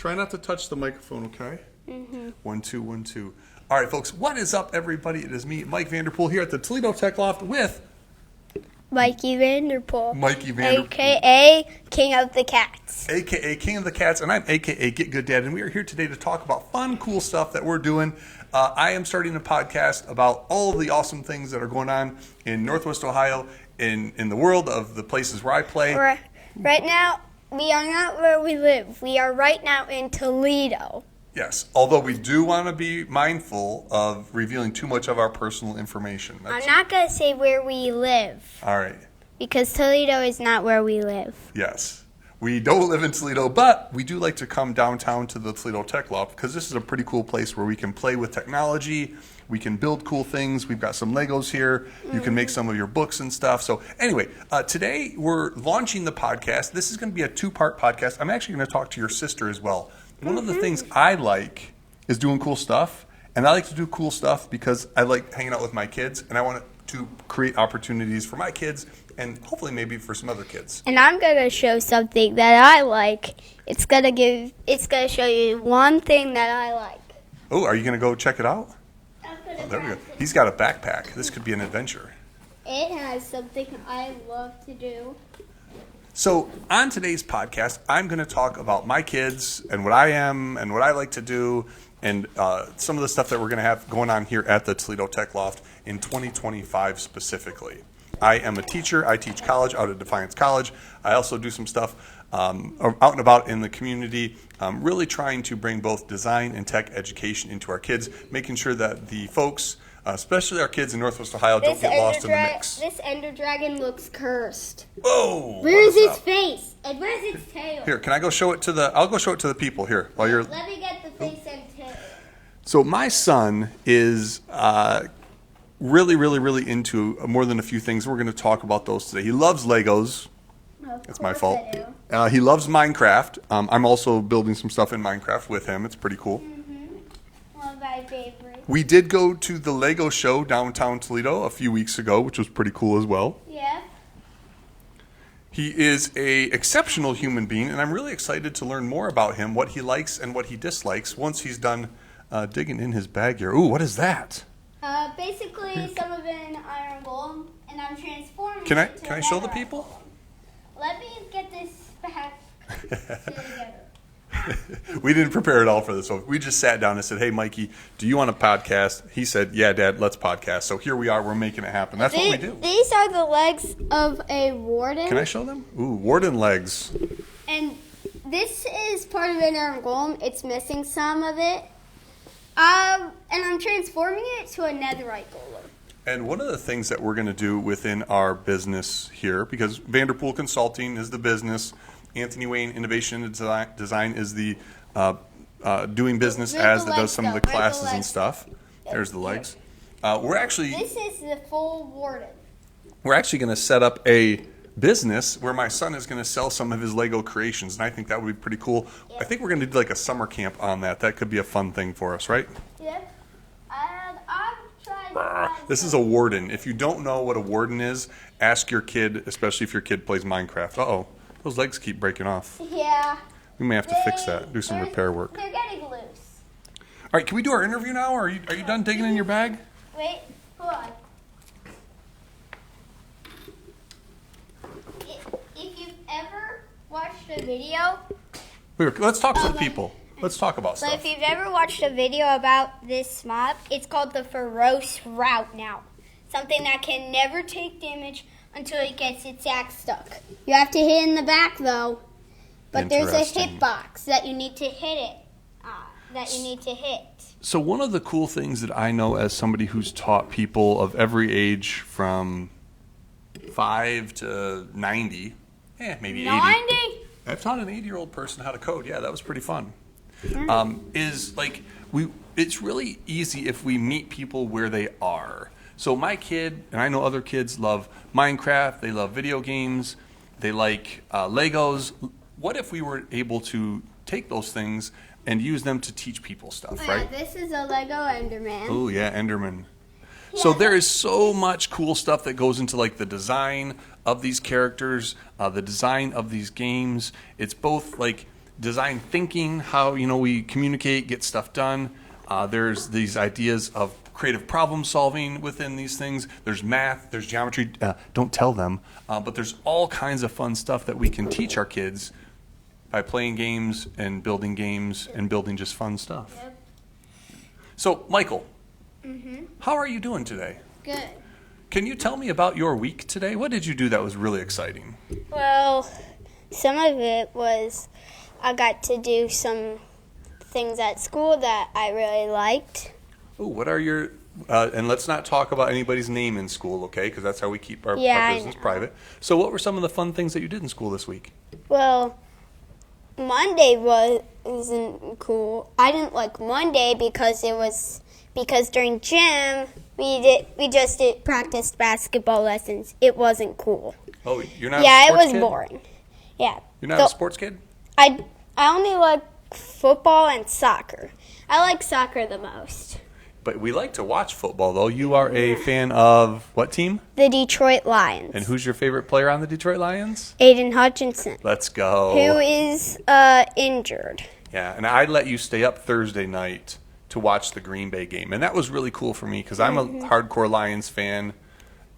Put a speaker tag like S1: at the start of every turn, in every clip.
S1: Try not to touch the microphone, okay? 1, 2, 1, 2. All right, folks, what is up, everybody? It is me, Mike Vanderpool, here at the Toledo Tech Loft with...
S2: Mikey Vanderpool.
S1: Mikey Vanderpool.
S2: A.K.A. King of the Cats.
S1: A.K.A. King of the Cats, and I'm A.K.A. Get Good Dad, and we are here today to talk about fun, cool stuff that we're doing. I am starting a podcast about all the awesome things that are going on in Northwest Ohio, in the world of the places where I play.
S2: Right now, we are not where we live. We are right now in Toledo.
S1: Yes, although we do want to be mindful of revealing too much of our personal information.
S2: I'm not going to say where we live.
S1: All right.
S2: Because Toledo is not where we live.
S1: Yes. We don't live in Toledo, but we do like to come downtown to the Toledo Tech Loft because this is a pretty cool place where we can play with technology. We can build cool things. We've got some Legos here. You can make some of your books and stuff. So anyway, today we're launching the podcast. This is going to be a 2-part podcast. I'm actually going to talk to your sister as well. One of the things I like is doing cool stuff, and I like to do cool stuff because I like hanging out with my kids, and I want to create opportunities for my kids and hopefully maybe for some other kids.
S2: And I'm going to show something that I like. It's going to show you one thing that I like.
S1: Oh, are you going to go check it out? Oh, there we go. He's got a backpack. This could be an adventure.
S2: It has something I love to do.
S1: So on today's podcast, I'm going to talk about my kids and what I am and what I like to do and some of the stuff that we're going to have going on here at the Toledo Tech Loft in 2025 specifically. I am a teacher. I teach college out at Defiance College. I also do some stuff out and about in the community, really trying to bring both design and tech education into our kids, making sure that the folks, especially our kids in Northwest Ohio, don't get lost in the mix.
S2: This Ender Dragon looks cursed.
S1: Whoa!
S2: Where's its face? And where's its tail?
S1: Here, can I go show it to the... I'll go show it to the people here while you're...
S2: Let me get the face and tail.
S1: So my son is really into more than a few things. We're going to talk about those today. He loves Legos. That's my fault. He loves Minecraft. I'm also building some stuff in Minecraft with him. It's pretty cool.
S2: One of my favorites.
S1: We did go to the Lego show downtown Toledo a few weeks ago, which was pretty cool as well.
S2: Yeah.
S1: He is a exceptional human being, and I'm really excited to learn more about him, what he likes and what he dislikes once he's done digging in his bag here. Ooh, what is that?
S2: Basically, some of an iron golem, and I'm transforming.
S1: Can I show the people?
S2: Let me get this back together.
S1: We didn't prepare at all for this. So we just sat down and said, "Hey, Mikey, do you want a podcast?" He said, "Yeah, Dad, let's podcast." So here we are. We're making it happen. That's what we do.
S2: These are the legs of a warden.
S1: Can I show them? Ooh, warden legs.
S2: And this is part of an iron golem. It's missing some of it. And I'm transforming it to a netherite golem.
S1: And one of the things that we're going to do within our business here, because Vanderpool Consulting is the business, Anthony Wayne Innovation and Design is the doing business as that does some of the classes and stuff. There's the legs.
S2: This is the full warden.
S1: We're actually going to set up a business where my son is going to sell some of his Lego creations, and I think that would be pretty cool. Yeah. I think we're going to do like a summer camp on that. That could be a fun thing for us, right?
S2: Yeah. And I'm trying to...
S1: This is a warden. If you don't know what a warden is, ask your kid, especially if your kid plays Minecraft. Uh-oh. Those legs keep breaking off.
S2: Yeah.
S1: We may have to fix that, do some repair work.
S2: They're getting loose.
S1: All right, can we do our interview now, or are you done digging in your bag?
S2: Wait, hold on. If you've ever watched a video...
S1: Let's talk to the people. Let's talk about stuff.
S2: So if you've ever watched a video about this mob, it's called the Feroce Route now. Something that can never take damage until it gets its axe stuck. You have to hit in the back, though. But there's a hitbox that you need to hit it.
S1: So one of the cool things that I know as somebody who's taught people of every age from 5 to 90, maybe
S2: 90?
S1: 80. I've taught an 80-year-old person how to code. Yeah, that was pretty fun. Is like it's really easy if we meet people where they are. So my kid, and I know other kids, love Minecraft. They love video games. They like Legos. What if we were able to take those things and use them to teach people stuff, right?
S2: This is a Lego Enderman.
S1: Oh, yeah, Enderman. Yeah. So there is so much cool stuff that goes into like the design of these characters, the design of these games. It's both like design thinking, how, we communicate, get stuff done. There's these ideas of creative problem solving within these things. There's math, there's geometry. Don't tell them. But there's all kinds of fun stuff that we can teach our kids by playing games and building just fun stuff.
S2: Yep.
S1: So, Michael,
S2: Mm-hmm.
S1: how are you doing today?
S2: Good.
S1: Can you tell me about your week today? What did you do that was really exciting?
S2: Well, some of it was I got to do some things at school that I really liked.
S1: Ooh, what are your... and let's not talk about anybody's name in school, okay? Because that's how we keep our business private. So what were some of the fun things that you did in school this week?
S2: Well, Monday wasn't cool. I didn't like Monday because during gym we just practiced basketball lessons. It wasn't cool.
S1: Oh, you're not a sports
S2: Yeah, it was
S1: kid?
S2: boring. Yeah.
S1: You're not a sports kid?
S2: I only like football and soccer. I like soccer the most.
S1: But we like to watch football, though. You are a fan of what team?
S2: The Detroit Lions.
S1: And who's your favorite player on the Detroit Lions?
S2: Aiden Hutchinson.
S1: Let's go.
S2: Who is injured.
S1: Yeah, and I let you stay up Thursday night to watch the Green Bay game. And that was really cool for me because I'm a hardcore Lions fan.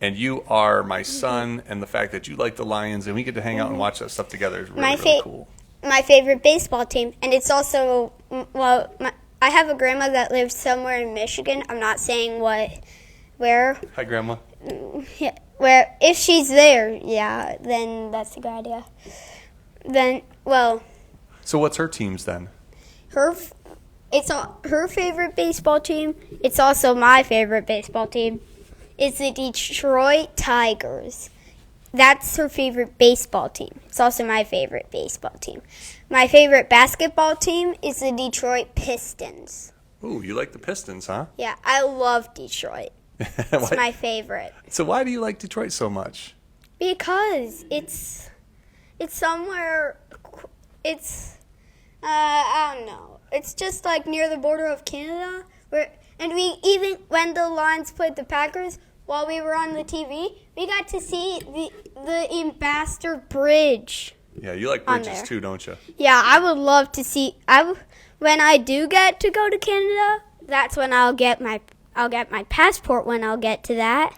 S1: And you are my son. And the fact that you like the Lions and we get to hang out and watch that stuff together is really cool.
S2: My favorite baseball team. And it's also, I have a grandma that lives somewhere in Michigan. I'm not saying where.
S1: Hi, Grandma.
S2: Yeah, where if she's there, yeah, then that's a good idea.
S1: So what's her teams then?
S2: Her favorite baseball team. It's also my favorite baseball team. It's the Detroit Tigers. That's her favorite baseball team. It's also my favorite baseball team. My favorite basketball team is the Detroit Pistons.
S1: Ooh, you like the Pistons, huh?
S2: Yeah, I love Detroit. It's my favorite.
S1: So why do you like Detroit so much?
S2: Because it's somewhere, I don't know. It's just like near the border of Canada. When the Lions played the Packers, while we were on the TV, we got to see the Ambassador Bridge.
S1: Yeah, you like bridges too, don't you?
S2: Yeah, I would love to see. When I do get to go to Canada, that's when I'll get my passport. When I'll get to that,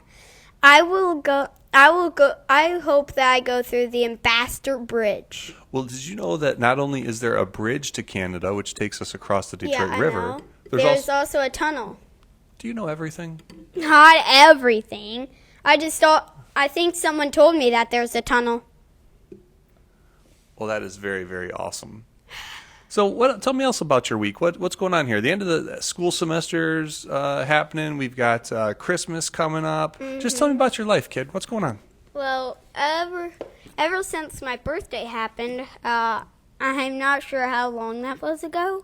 S2: I will go. I hope that I go through the Ambassador Bridge.
S1: Well, did you know that not only is there a bridge to Canada, which takes us across the Detroit River,
S2: know. There's also a tunnel.
S1: Do you know everything?
S2: Not everything. I think someone told me that there's a tunnel.
S1: Well, that is very, very awesome. So tell me else about your week. What's going on here? The end of the school semester's happening. We've got Christmas coming up. Mm-hmm. Just tell me about your life, kid. What's going on?
S2: Well, ever since my birthday happened, I'm not sure how long that was ago.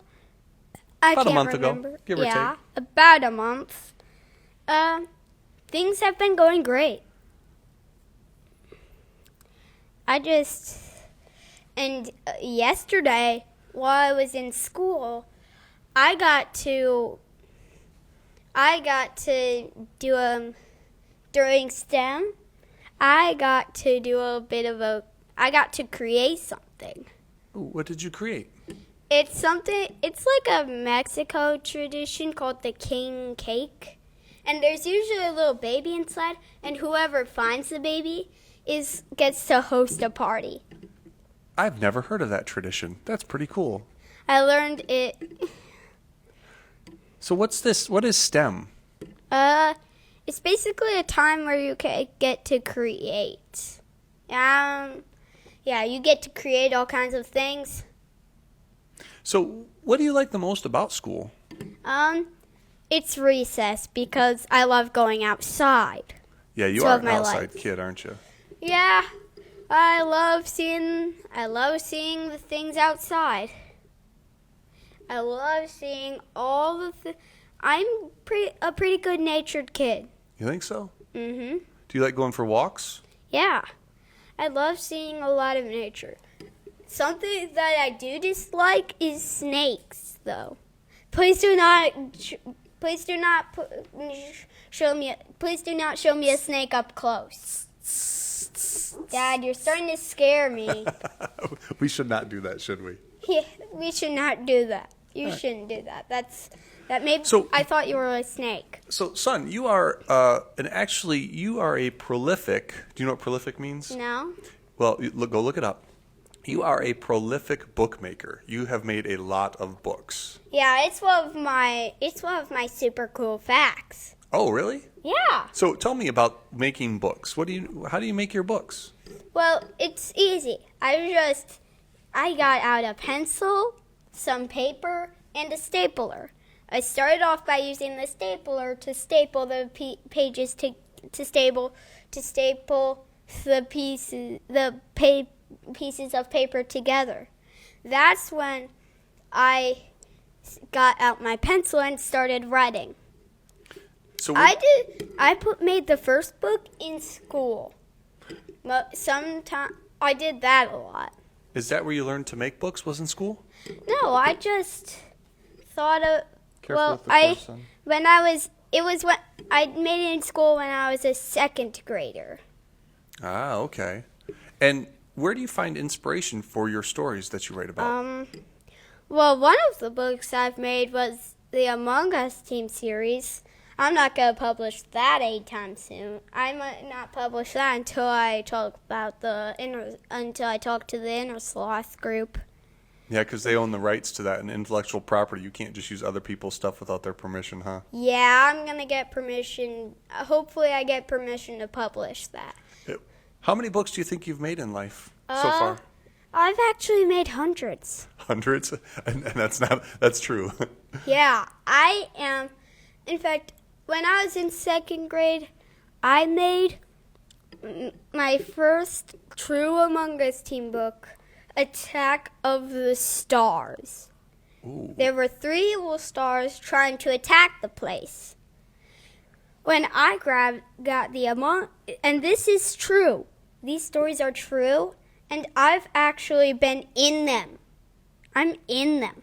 S1: About a month ago, give or take.
S2: Yeah, about a month. Things have been going great. Yesterday, while I was in school, I got to do during STEM. I got to create something.
S1: Ooh, what did you create?
S2: It's like a Mexico tradition called the king cake. And there's usually a little baby inside, and whoever finds the baby gets to host a party.
S1: I've never heard of that tradition. That's pretty cool.
S2: I learned it.
S1: So what's this? What is STEM?
S2: It's basically a time where you get to create. Yeah, you get to create all kinds of things.
S1: So what do you like the most about school?
S2: It's recess because I love going outside.
S1: Yeah, you are an outside kid, aren't you?
S2: Yeah, I love seeing the things outside. I love seeing all the I'm a pretty good-natured kid.
S1: You think so?
S2: Mm-hmm.
S1: Do you like going for walks?
S2: Yeah. I love seeing a lot of nature. Something that I do dislike is snakes, though. Please do not show me a snake up close. Dad, you're starting to scare me.
S1: We should not do that, should we?
S2: Yeah, we should not do that. You shouldn't do that. That made.
S1: So-
S2: I thought you were a snake.
S1: So, son, you are you are a prolific. Do you know what prolific means?
S2: No.
S1: Well, go look it up. You are a prolific bookmaker. You have made a lot of books.
S2: Yeah, it's one of my super cool facts.
S1: Oh, really?
S2: Yeah.
S1: So tell me about making books. How do you make your books?
S2: Well, it's easy. I got out a pencil, some paper, and a stapler. I started off by using the stapler to staple the pages to staple the pieces of paper together. That's when I got out my pencil and started writing.
S1: So
S2: made the first book in school. I did that a lot.
S1: Is that where you learned to make books? Was in school?
S2: No, I just thought of.
S1: Careful with the course, son.
S2: When I made it in school when I was a second grader.
S1: Ah, okay. And where do you find inspiration for your stories that you write about?
S2: Well, one of the books I've made was the Among Us team series. I'm not going to publish that anytime soon. I might not publish that until I talk to the Inner Sloth group.
S1: Yeah, because they own the rights to that and intellectual property. You can't just use other people's stuff without their permission, huh?
S2: Yeah, I'm going to get permission. Hopefully I get permission to publish that.
S1: How many books do you think you've made in life so far?
S2: I've actually made hundreds.
S1: Hundreds? And that's true.
S2: Yeah, I am. In fact, when I was in second grade, I made my first true Among Us team book, Attack of the Stars.
S1: Ooh.
S2: There were 3 evil stars trying to attack the place. When I got the and this is true. These stories are true, and I've actually been in them. I'm in them.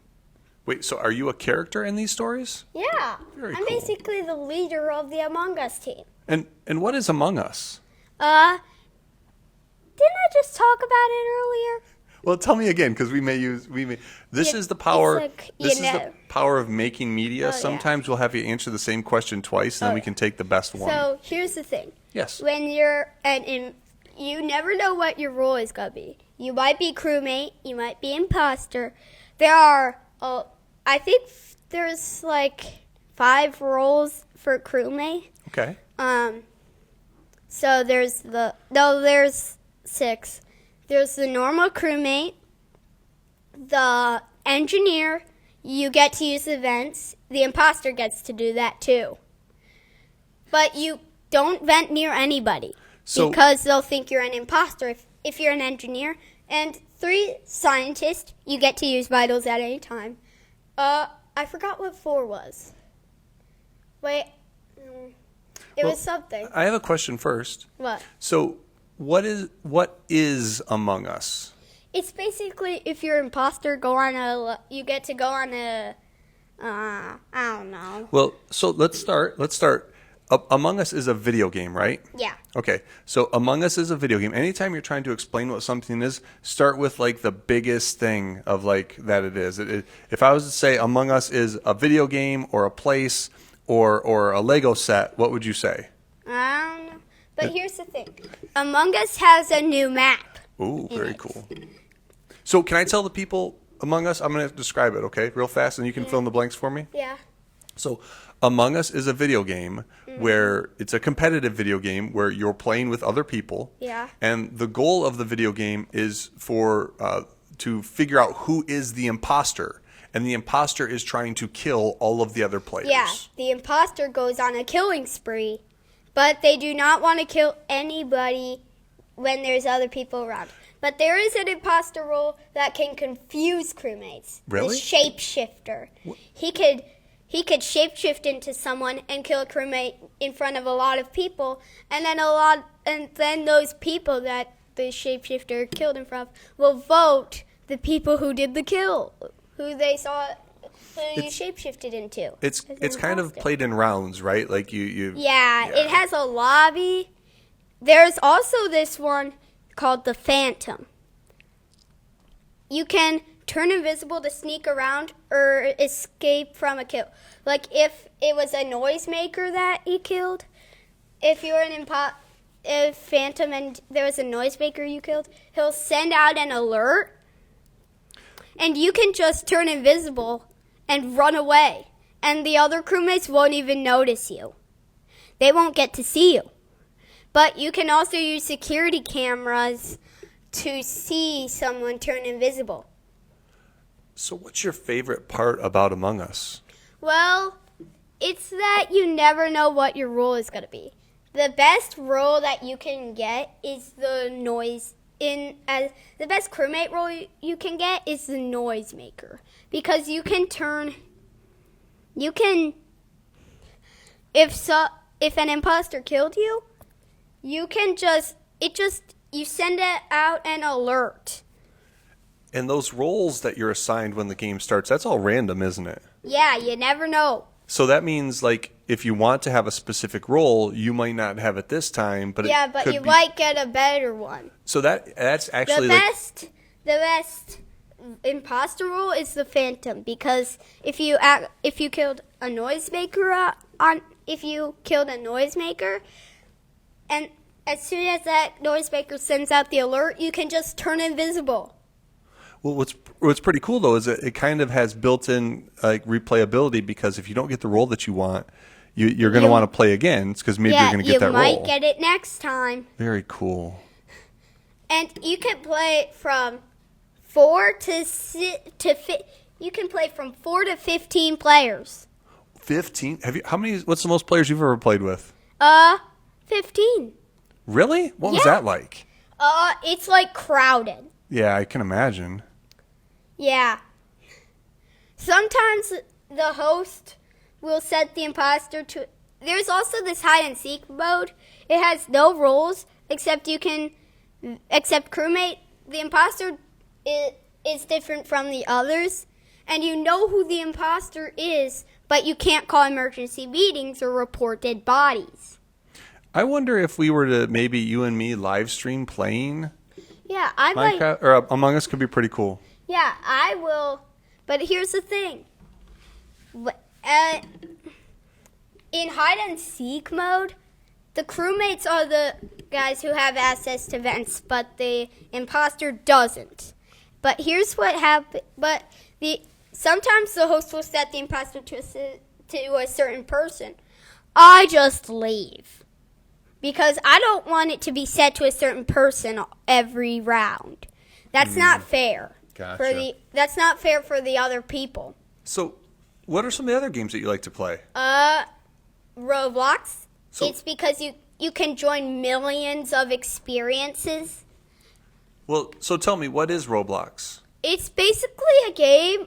S1: Wait, so are you a character in these stories?
S2: Yeah.
S1: Very
S2: I'm
S1: cool.
S2: basically the leader of the Among Us team.
S1: And what is Among Us?
S2: Didn't I just talk about it earlier?
S1: Well, tell me again, because this is the power. This is the
S2: know.
S1: power of making media.
S2: Yeah.
S1: Sometimes we'll have you answer the same question twice, and then we can take the best one.
S2: So here's the thing.
S1: Yes.
S2: When you never know what your role is gonna be. You might be crewmate. You might be imposter. There are, I think there's like 5 roles for crewmate.
S1: Okay.
S2: So there's 6. There's the normal crewmate, the engineer. You get to use the vents. The imposter gets to do that too. But you don't vent near anybody because they'll think you're an imposter if you're an engineer. And 3 scientists. You get to use vitals at any time. I forgot what 4 was. Wait. It was something.
S1: I have a question first.
S2: What?
S1: So, what is Among Us?
S2: It's basically if you're an imposter, you get to go on a, I don't know.
S1: Well, so let's start. Among Us is a video game, right?
S2: Yeah.
S1: Okay, so Among Us is a video game. Anytime you're trying to explain what something is, start with like the biggest thing of like that it is. If I was to say Among Us is a video game or a place or a Lego set, what would you say?
S2: I don't know. But here's the thing. Among Us has a new map.
S1: Ooh, very cool. So can I tell the people Among Us? I'm going to describe it, okay, real fast, and you can fill in the blanks for me?
S2: Yeah.
S1: So Among Us is a video game where it's a competitive video game where you're playing with other people.
S2: Yeah.
S1: And the goal of the video game is to figure out who is the imposter. And the imposter is trying to kill all of the other players.
S2: Yeah. The imposter goes on a killing spree, but they do not want to kill anybody when there's other people around. But there is an imposter role that can confuse crewmates.
S1: Really?
S2: The shapeshifter. He could shapeshift into someone and kill a crewmate in front of a lot of people, and then those people that the shapeshifter killed in front of will vote the people who did the kill, who you shapeshifted into.
S1: It's kind of played in rounds, right? Like you.
S2: Yeah, it has a lobby. There's also this one called the Phantom. You can turn invisible to sneak around or escape from a kill. Like if it was a noisemaker that he killed, if you're if Phantom and there was a noisemaker you killed, he'll send out an alert, and you can just turn invisible and run away, and the other crewmates won't even notice you. They won't get to see you. But you can also use security cameras to see someone turn invisible.
S3: So what's your favorite part about Among Us?
S2: Well, it's that you never know what your role is going to be. The best role that you can get is the the best crewmate role you can get is the noisemaker, because you can if an imposter killed you, you can you send it out an alert.
S3: And those roles that you're assigned when the game starts, that's all random, isn't it?
S2: Yeah, you never know.
S3: So that means, like, if you want to have a specific role, you might not have it this time, but
S2: yeah, but you might get a better one.
S3: So that's actually
S2: the best imposter role is the Phantom, because if you killed a noisemaker and as soon as that noisemaker sends out the alert, you can just turn invisible.
S3: Well, what's pretty cool though is that it kind of has built-in replayability, because if you don't get the role that you want, you're going to want to play again, because maybe you're going to get that role.
S2: You might get it next time.
S3: Very cool.
S2: And you can play from 4 to 15 players.
S3: 15? What's the most players you've ever played with?
S2: 15.
S3: Really? What was that like?
S2: It's like crowded.
S3: Yeah, I can imagine.
S2: Yeah. Sometimes the host will set the imposter to... There's also this hide-and-seek mode. It has no rules, except crewmate. The imposter is different from the others, and you know who the imposter is, but you can't call emergency meetings or report dead bodies.
S3: I wonder if we were to maybe you and me live stream playing...
S2: Yeah,
S3: Minecraft or Among Us could be pretty cool.
S2: Yeah, I will. But here's the thing. In hide and seek mode, the crewmates are the guys who have access to vents, but the imposter doesn't. But here's what happens. Sometimes the host will set the imposter to a certain person. I just leave, because I don't want it to be set to a certain person every round. That's not fair.
S3: Gotcha.
S2: That's not fair for the other people.
S3: So, what are some of the other games that you like to play?
S2: Roblox. It's because you can join millions of experiences.
S3: Well, so tell me, what is Roblox?
S2: It's basically a game.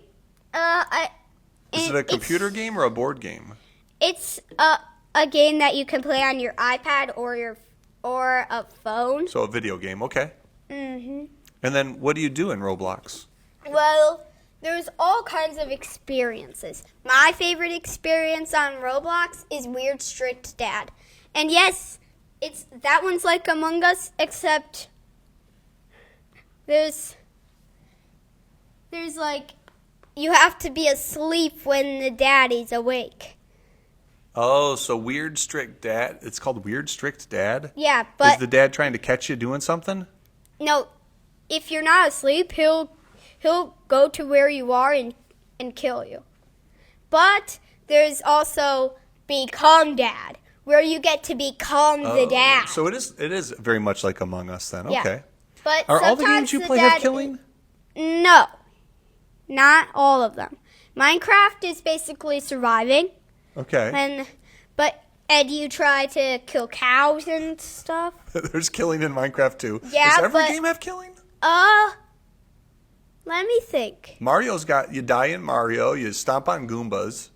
S3: Is it a computer game or a board game?
S2: It's a game that you can play on your iPad or a phone.
S3: So a video game, okay.
S2: Mm-hmm.
S3: And then what do you do in Roblox?
S2: Well, there's all kinds of experiences. My favorite experience on Roblox is Weird Strict Dad. And yes, that one's like Among Us, except there's like, you have to be asleep when the daddy's awake.
S3: Oh, so Weird Strict Dad. It's called Weird Strict Dad?
S2: Yeah, but...
S3: Is the dad trying to catch you doing something?
S2: No, if you're not asleep, he'll go to where you are and kill you. But there's also Become Dad, where you get to become the dad.
S3: So it is very much like Among Us then.
S2: Yeah.
S3: Okay.
S2: But
S3: are all the games you play have killing?
S2: No, not all of them. Minecraft is basically surviving.
S3: Okay.
S2: And you try to kill cows and stuff.
S3: There's killing in Minecraft too.
S2: Yeah,
S3: does every game have killing?
S2: Let me think.
S3: Mario's got, you die in Mario, you stomp on Goombas.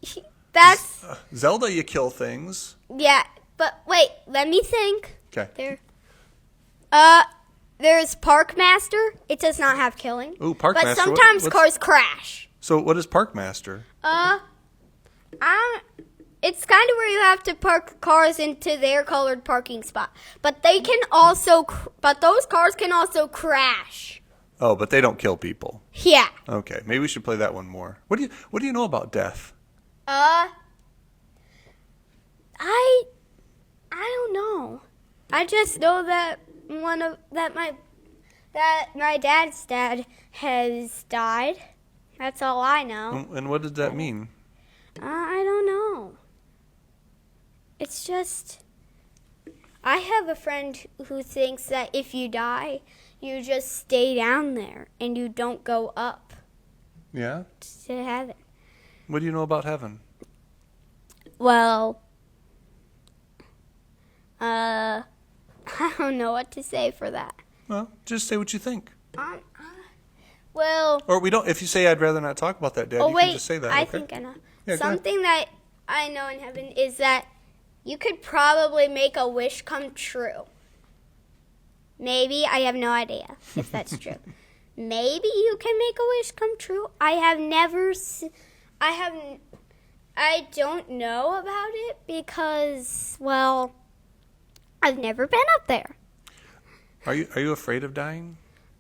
S2: That's...
S3: Zelda, you kill things.
S2: Yeah, but wait, let me think.
S3: Okay.
S2: There's Park Master. It does not have killing.
S3: Ooh, Park
S2: But
S3: Master.
S2: sometimes cars crash.
S3: So what is Park Master?
S2: It's kind of where you have to park cars into their colored parking spot. But those cars can also crash.
S3: Oh, but they don't kill people.
S2: Yeah.
S3: Okay, maybe we should play that one more. What do you know about death?
S2: I don't know. I just know that my dad's dad has died. That's all I know.
S3: And what does that mean?
S2: I don't know. It's just I have a friend who thinks that if you die, you just stay down there and you don't go up
S3: Yeah?
S2: to heaven.
S3: What do you know about heaven?
S2: Well, I don't know what to say for that.
S3: Well, just say what you think.
S2: Well,
S3: Or we don't. If you say I'd rather not talk about that, Dad, you can just say that.
S2: I
S3: okay?
S2: think I know.
S3: Yeah, go
S2: Something that I know in heaven is that you could probably make a wish come true. Maybe. I have no idea if that's true. Maybe you can make a wish come true. I don't know about it because, well, I've never been up there.
S3: Are you afraid of dying?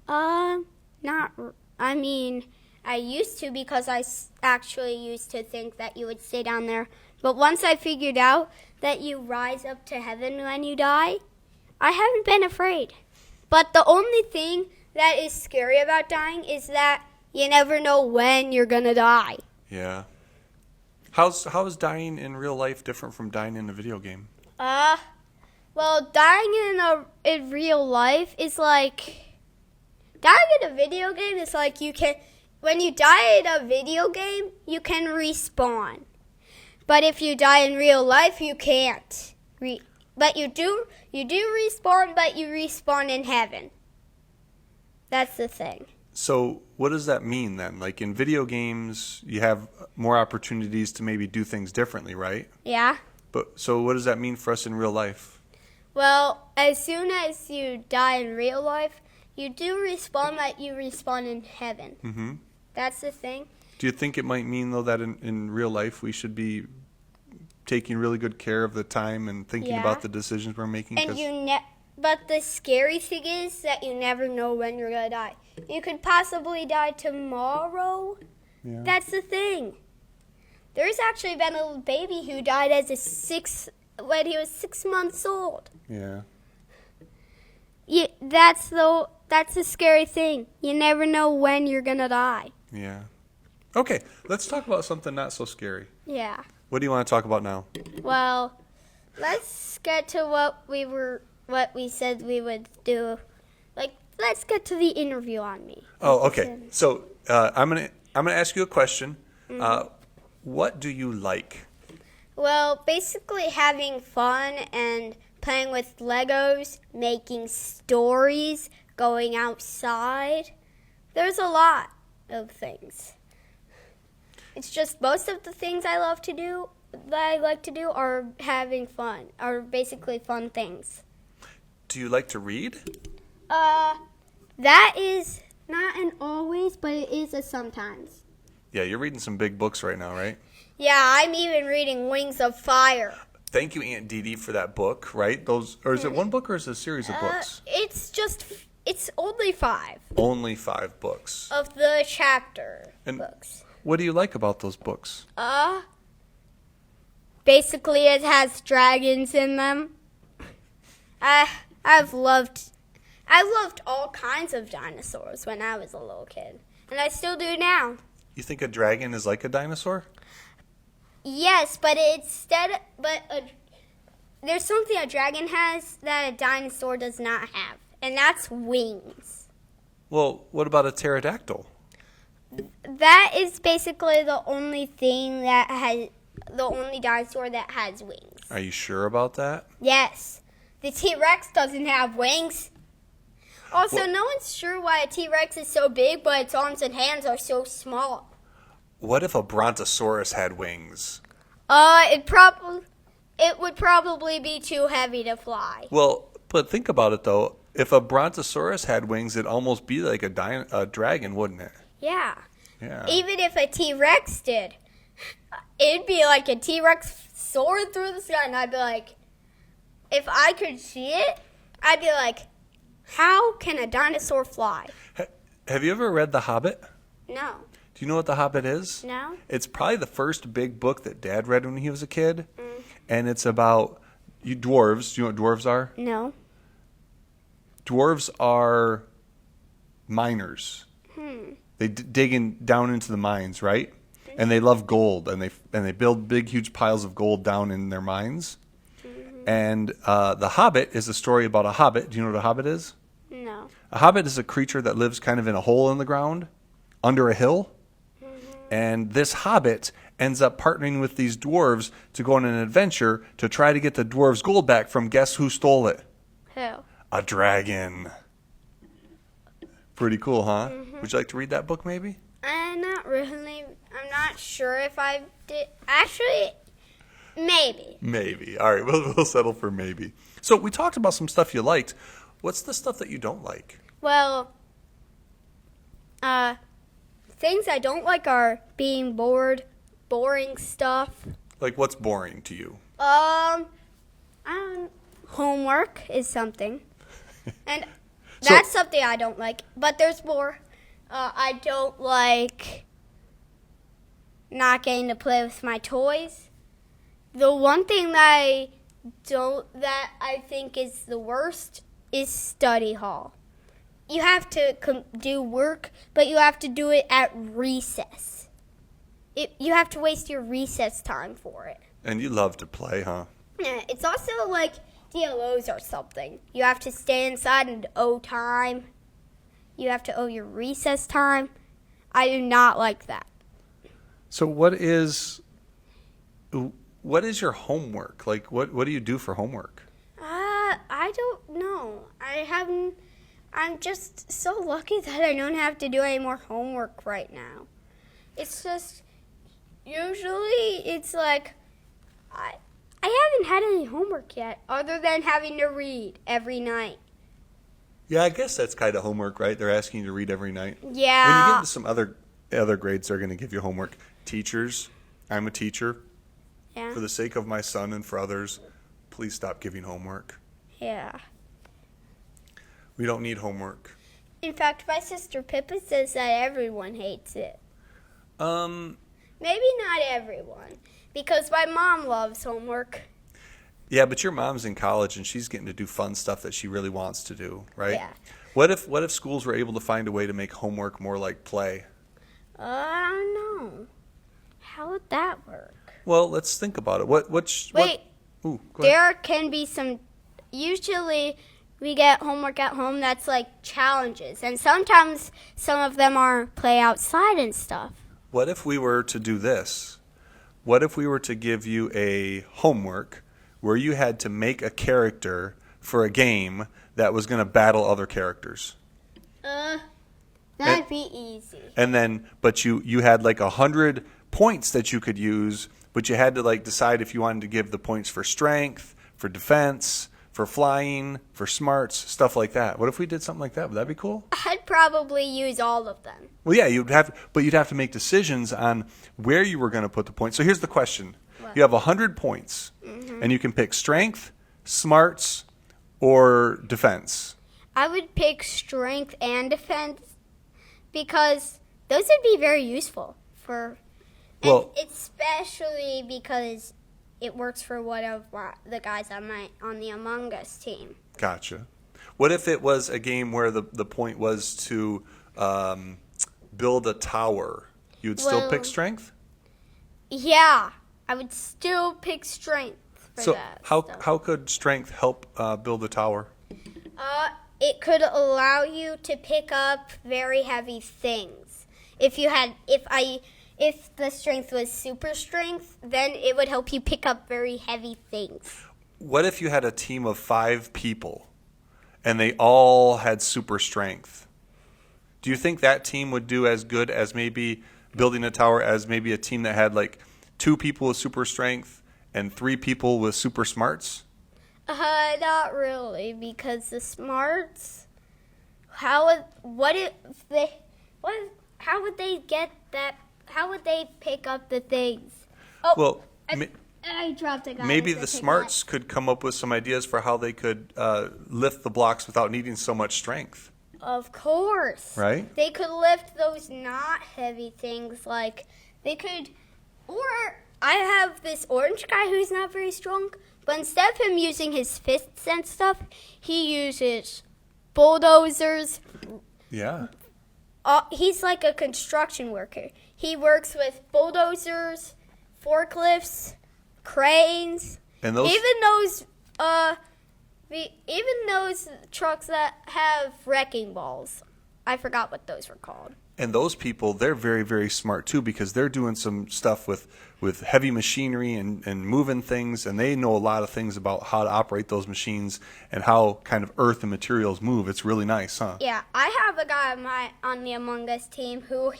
S2: Not. I mean, I used to because I actually used to think that you would stay down there. But once I figured out that you rise up to heaven when you die, I haven't been afraid. But the only thing that is scary about dying is that you never know when you're gonna die.
S3: Yeah. How is dying in real life different from dying in a video game?
S2: Well, dying in real life is like dying in a video game is like when you die in a video game, you can respawn. But if you die in real life, you can't. But you do respawn, but you respawn in heaven. That's the thing.
S3: So what does that mean then? Like in video games, you have more opportunities to maybe do things differently, right?
S2: Yeah.
S3: But so what does that mean for us in real life?
S2: Well, as soon as you die in real life, you do respawn, but you respawn in heaven.
S3: Mm-hmm.
S2: That's the thing.
S3: Do you think it might mean, though, that in real life we should be taking really good care of the time and thinking about the decisions we're making?
S2: But the scary thing is that you never know when you're going to die. You could possibly die tomorrow.
S3: Yeah.
S2: That's the thing. There's actually been a little baby who died when he was 6 months old.
S3: Yeah.
S2: Yeah, that's the scary thing. You never know when you're going to die.
S3: Yeah. Okay, let's talk about something not so scary.
S2: Yeah.
S3: What do you want to talk about now?
S2: Well, let's get to what we said we would do. Like, let's get to the interview on me.
S3: Oh, okay. So I'm gonna ask you a question.
S2: Mm-hmm.
S3: What do you like?
S2: Well, basically having fun and playing with Legos, making stories, going outside. There's a lot of things. It's just most of the things I like to do are having fun, are basically fun things.
S3: Do you like to read?
S2: That is not an always, but it is a sometimes.
S3: Yeah, you're reading some big books right now, right?
S2: Yeah, I'm even reading Wings of Fire.
S3: Thank you, Aunt Dee Dee, for that book, right? Or is it one book or is it a series of books?
S2: It's only 5.
S3: Only 5 books.
S2: Of the chapter
S3: And
S2: books.
S3: what do you like about those books?
S2: Basically it has dragons in them. I've loved all kinds of dinosaurs when I was a little kid. And I still do now.
S3: You think a dragon is like a dinosaur?
S2: Yes, but there's something a dragon has that a dinosaur does not have, and that's wings.
S3: Well, what about a pterodactyl?
S2: That is basically the only dinosaur that has wings.
S3: Are you sure about that?
S2: Yes. The T-Rex doesn't have wings. Also, no one's sure why a T-Rex is so big, but its arms and hands are so small.
S3: What if a brontosaurus had wings?
S2: It would probably be too heavy to fly.
S3: Well, but think about it, though. If a brontosaurus had wings, it'd almost be like a dragon, wouldn't it?
S2: Yeah.
S3: Yeah.
S2: Even if a T-Rex did, it'd be like a T-Rex soaring through the sky, and I'd be like, if I could see it, I'd be like, how can a dinosaur fly?
S3: Have you ever read The Hobbit?
S2: No.
S3: Do you know what The Hobbit is?
S2: No.
S3: It's probably the first big book that Dad read when he was a kid. And it's about dwarves. Do you know what dwarves are?
S2: No.
S3: Dwarves are miners. They dig down into the mines, right? And they love gold, and they build big, huge piles of gold down in their mines. And The Hobbit is a story about a hobbit. Do you know what a hobbit is?
S2: No.
S3: A hobbit is a creature that lives kind of in a hole in the ground under a hill. And this hobbit ends up partnering with these dwarves to go on an adventure to try to get the dwarves' gold back from guess who stole it?
S2: Who?
S3: A dragon. Pretty cool, huh? Would you like to read that book maybe?
S2: Not really. I'm not sure if I did. Actually, maybe.
S3: Maybe. All right, we'll settle for maybe. So we talked about some stuff you liked. What's the stuff that you don't like?
S2: Well, things I don't like are being bored, boring stuff.
S3: Like what's boring to you?
S2: Homework is something. And
S3: So-
S2: that's something I don't like. But there's more. I don't like not getting to play with my toys. The one thing that I think is the worst is study hall. You have to do work, but you have to do it at recess. You have to waste your recess time for it.
S3: And you love to play, huh?
S2: Yeah, it's also like DLOs or something. You have to stay inside and owe time. You have to owe your recess time. I do not like that.
S3: So what is your homework? Like what do you do for homework?
S2: I don't know. I'm just so lucky that I don't have to do any more homework right now. It's just usually it's like I haven't had any homework yet other than having to read every night.
S3: Yeah, I guess that's kind of homework, right? They're asking you to read every night.
S2: Yeah.
S3: When you get into some other grades, they're going to give you homework. Teachers, I'm a teacher.
S2: Yeah.
S3: For the sake of my son and for others, please stop giving homework.
S2: Yeah.
S3: We don't need homework.
S2: In fact, my sister Pippa says that everyone hates it. Maybe not everyone, because my mom loves homework.
S3: Yeah, but your mom's in college and she's getting to do fun stuff that she really wants to do, right?
S2: Yeah.
S3: What if schools were able to find a way to make homework more like play?
S2: I don't know. How would that work?
S3: Well, let's think about it. Go ahead.
S2: There can be some. Usually, we get homework at home that's like challenges, and sometimes some of them are play outside and stuff.
S3: What if we were to do this? What if we were to give you a homework where you had to make a character for a game that was going to battle other characters?
S2: That'd be easy.
S3: And then, but you had like 100 points that you could use, but you had to like decide if you wanted to give the points for strength, for defense, for flying, for smarts, stuff like that. What if we did something like that? Would that be cool?
S2: I'd probably use all of them.
S3: Well, yeah, you'd have to make decisions on where you were going to put the points. So here's the question: You have 100 points, and you can pick strength, smarts, or defense.
S2: I would pick strength and defense because those would be very useful for.
S3: Well,
S2: and especially because it works for one of the guys on the Among Us team.
S3: Gotcha. What if it was a game where the point was to build a tower? You would still pick strength?
S2: Yeah, I would still pick strength for that.
S3: So how could strength help build a tower?
S2: It could allow you to pick up very heavy things. If the strength was super strength, then it would help you pick up very heavy things.
S3: What if you had a team of 5 people and they all had super strength? Do you think that team would do as good as maybe building a tower as maybe a team that had like 2 people with super strength and 3 people with super smarts?
S2: Not really, because the smarts. How would they get that? How would they pick up the things? Oh,
S3: Well,
S2: I dropped a guy.
S3: maybe the smarts could come up with some ideas for how they could lift the blocks without needing so much strength.
S2: Of course.
S3: Right?
S2: They could lift those not heavy things like they could, or I have this orange guy who's not very strong, but instead of him using his fists and stuff, he uses bulldozers.
S3: Yeah.
S2: He's like a construction worker. He works with bulldozers, forklifts, cranes,
S3: And those
S2: even those trucks that have wrecking balls. I forgot what those were called.
S3: And those people, they're very, very smart too, because they're doing some stuff with heavy machinery and moving things, and they know a lot of things about how to operate those machines and how kind of earth and materials move. It's really nice, huh?
S2: Yeah, I have a guy on the Among Us team who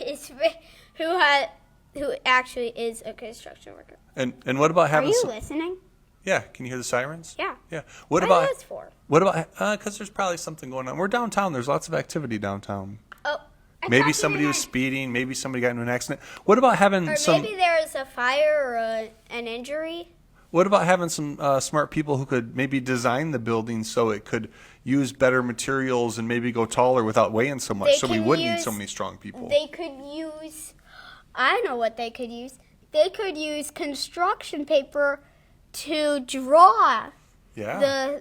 S2: actually is a construction worker.
S3: And what about
S2: Are
S3: having
S2: you listening?
S3: Yeah, can you hear the sirens?
S2: Yeah.
S3: Yeah.
S2: What
S3: about
S2: are those for?
S3: What about because there's probably something going on. We're downtown. There's lots of activity downtown.
S2: Oh, I
S3: Maybe
S2: thought
S3: somebody
S2: you
S3: was
S2: meant-
S3: speeding. Maybe somebody got into an accident. What about having
S2: Or
S3: some?
S2: maybe there is a fire or an injury.
S3: What about having some smart people who could maybe design the building so it could use better materials and maybe go taller without weighing so much,
S2: They
S3: so we
S2: can
S3: wouldn't need
S2: use-
S3: so many strong people.
S2: They could use. I know what they could use. They could use construction paper to draw
S3: Yeah.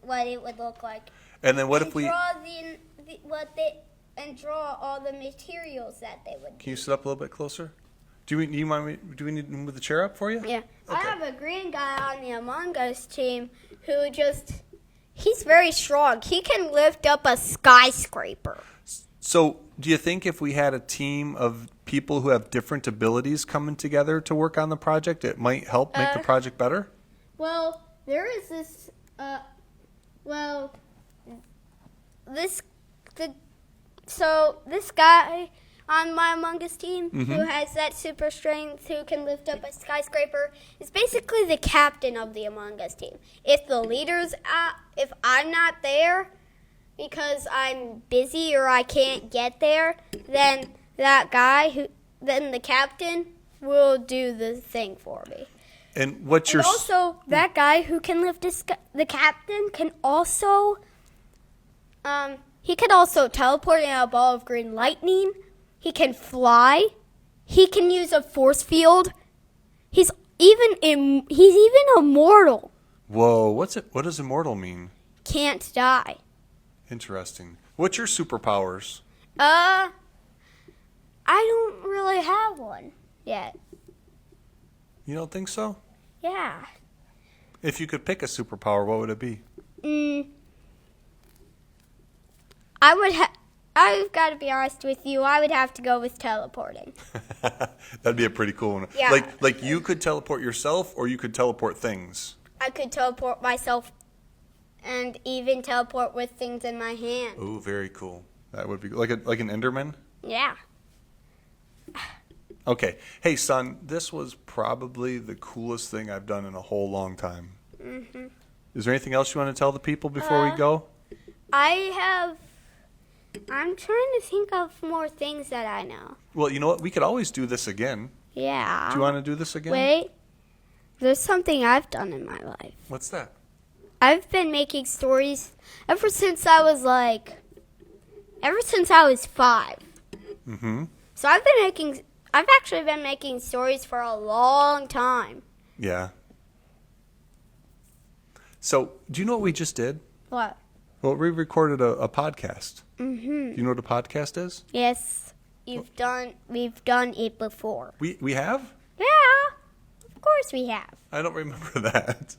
S2: what it would look like.
S3: And then what if we?
S2: And draw all the materials that they would.
S3: Can you sit up a little bit closer? Do we need to move the chair up for you?
S2: Yeah. I
S3: Okay.
S2: have a green guy on the Among Us team who he's very strong. He can lift up a skyscraper.
S3: So, do you think if we had a team of people who have different abilities coming together to work on the project, it might help make the project better?
S2: Well, there is this. This guy on my Among Us team who has that super strength, who can lift up a skyscraper, is basically the captain of the Among Us team. If the leader's if I'm not there because I'm busy or I can't get there, then then the captain will do the thing for me.
S3: And what's
S2: And
S3: your
S2: also, that guy who can lift the captain can also, he can also teleport in a ball of green lightning. He can fly. He can use a force field. He's even immortal.
S3: Whoa, what does immortal mean?
S2: Can't die.
S3: Interesting. What's your superpowers?
S2: I don't really have one yet.
S3: You don't think so?
S2: Yeah.
S3: If you could pick a superpower, what would it be?
S2: I've got to be honest with you. I would have to go with teleporting.
S3: That'd be a pretty cool one.
S2: Yeah.
S3: Like you could teleport yourself, or you could teleport things.
S2: I could teleport myself and even teleport with things in my hand.
S3: Ooh, very cool. That would be like an Enderman.
S2: Yeah.
S3: Okay. Hey, son, this was probably the coolest thing I've done in a whole long time.
S2: Mhm.
S3: Is there anything else you want to tell the people before we go?
S2: I'm trying to think of more things that I know.
S3: Well, you know what? We could always do this again.
S2: Yeah.
S3: Do you want to do this again?
S2: Wait. There's something I've done in my life.
S3: What's that?
S2: I've been making stories ever since I was 5.
S3: Mm-hmm.
S2: So I've actually been making stories for a long time.
S3: Yeah. So, do you know what we just did?
S2: What?
S3: Well, we recorded a podcast.
S2: Mm-hmm.
S3: Do you know what a podcast is?
S2: Yes. We've done it before.
S3: We have?
S2: Yeah. Of course we have.
S3: I don't remember that.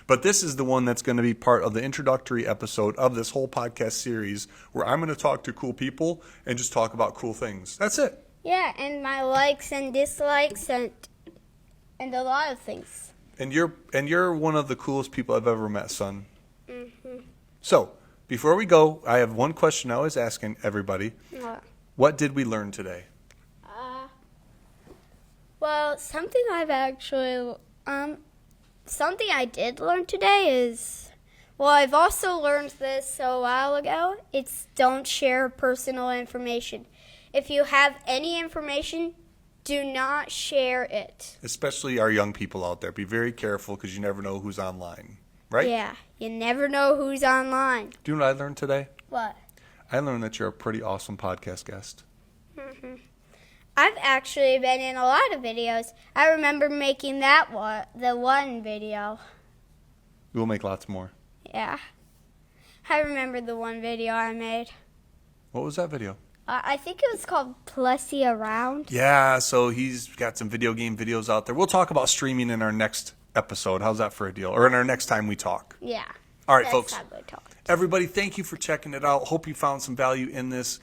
S3: But this is the one that's going to be part of the introductory episode of this whole podcast series where I'm going to talk to cool people and just talk about cool things. That's it.
S2: Yeah, and my likes and dislikes and a lot of things.
S3: And you're one of the coolest people I've ever met, son.
S2: Mm-hmm.
S3: So, before we go, I have one question I always asking everybody. What did we learn today?
S2: Well, something I did learn today is, well, I've also learned this a while ago. It's don't share personal information. If you have any information, do not share it.
S3: Especially our young people out there. Be very careful because you never know who's online, right?
S2: Yeah, you never know who's online.
S3: Do you know what I learned today?
S2: What?
S3: I learned that you're a pretty awesome podcast guest.
S2: I've actually been in a lot of videos. I remember making the one video.
S3: We'll make lots more.
S2: Yeah. I remember the one video I made.
S3: What was that video?
S2: I think it was called Plessy Around.
S3: Yeah, so he's got some video game videos out there. We'll talk about streaming in our next episode. How's that for a deal? Or in our next time we talk.
S2: Yeah.
S3: All right,
S2: That's
S3: folks.
S2: how we talk.
S3: Everybody, thank you for checking it out. Hope you found some value in this.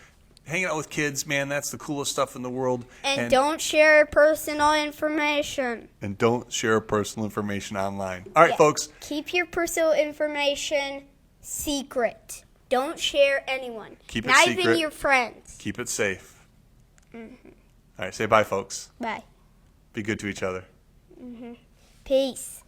S3: Hanging out with kids, man, that's the coolest stuff in the world.
S2: And don't share personal information.
S3: And don't share personal information online. All right,
S2: Yeah.
S3: folks.
S2: Keep your personal information secret. Don't share anyone.
S3: Keep it
S2: Not
S3: secret.
S2: even your friends.
S3: Keep it safe. All right, say bye, folks.
S2: Bye.
S3: Be good to each other.
S2: Peace.